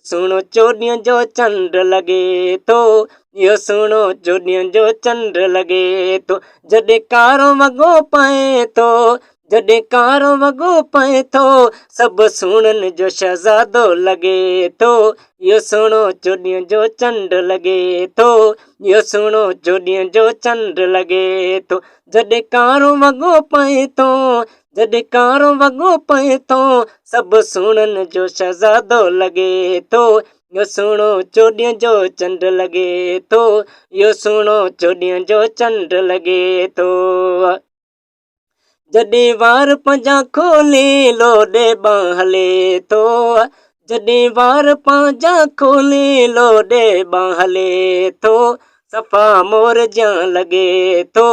सुनो चोॾियूं जो चंड लॻे थो, इहो सुनो चोॾियूं जो चंड लॻे थो। जॾहिं कारो वॻो पाए थो, जॾहिं कारो वॻो पाए थो, सभु सुहिणनि जो शहज़ादो लॻे थो। इहो सुहिणो चोॾियूं जो चंड लॻे थो, इहो सुहिणो चोॾियूं जो चंड लॻे थो। जॾहिं कारो वॻो पाए थो, जॾहिं कारो वॻो पाए थो, सभु सुहिणनि जो शहज़ादो लॻे थो। इहो सुहिणो चोॾियूं जो चंड लॻे थो, इहो सुहिणो चोॾियूं जो चंड लॻे थो। जॾहिं वार पंहिंजा खोले लोॾे ॿां हले थो, जॾहिं वार पंहिंजा खोले लोॾे ॿां हले थो, सफ़ा मोर जा लॻे थो,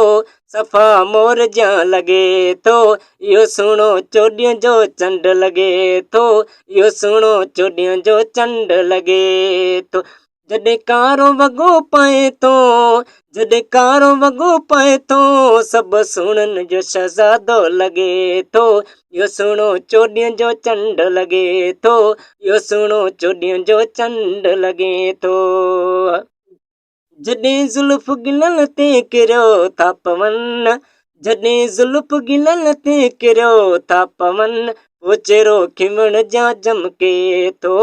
सफ़ा मोर जा लॻे थो। इहो सुहिणो चोॾियूं जो चंड लॻे थो, इहो सुहिणो चोॾियूं जो चंड लॻे थो। जॾहिं कारो वॻो पाए थो, जॾहिं कारो वॻो पाए थो, सभु सुहिणनि जो शहज़ादो लॻे थो। इहो सुहिणो चोॾियूं जो चंड लॻे थो, इहो सुहिणो चोॾियूं जो चंड लॻे थो। जॾहिं ज़ुल्फ़ गिलनि ते किरियो था पवनि, जॾहिं ज़ुल्फ़ गिलनि ते किरियो था पवनि, वो चेहरो खिमण जा चमके थो,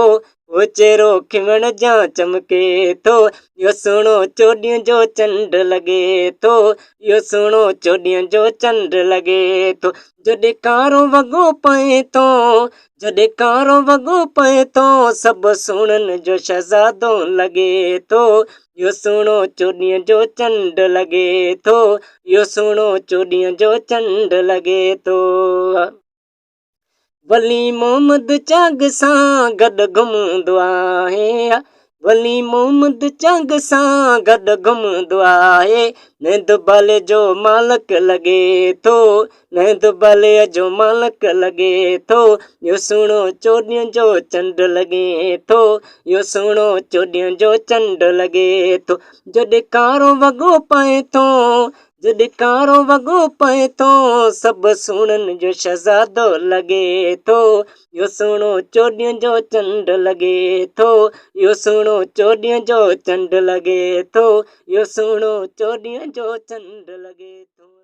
वो चेहरो खिमण जा चमके थो। इहो सुहिणो चोॾियूं जो चंड लॻे थो, इहो सुहिणो चोॾियूं जो चंड लॻे थो। जॾहिं कारो वॻो पाए थो, जॾहिं कारो वॻो पाए थो, सभु सुहिणनि जो शहज़ादो लॻे थो। इहो सुहिणो चोॾियूं जो चंड लॻे थो, इहो सुहिणो चोॾियूं जो चंड लॻे थो। वली मोहम्मद चाग सां गॾु घुमंदो आहे, वली मोहम्मद चाग सां गॾु घुमंदो आहे, नेंद बाले जो मालिक लॻे थो, नेंद बाले जो मालिक लॻे थो। इहो सुहिणो चोॾियूं जो चंड लॻे थो, इहो सुहिणो चोॾियूं जो चंड लॻे थो। जॾहिं कारो वॻो पाए थो, जॾहिं कारो वॻो पाए थो, सभु सुहिणनि जो शहज़ादो लॻे थो। इहो सुहिणो चोॾियूं जो चंड लॻे थो, इहो सुहिणो चोॾियूं जो चंड लॻे थो, इहो सुहिणो चोॾियूं जो चंड लॻे थो।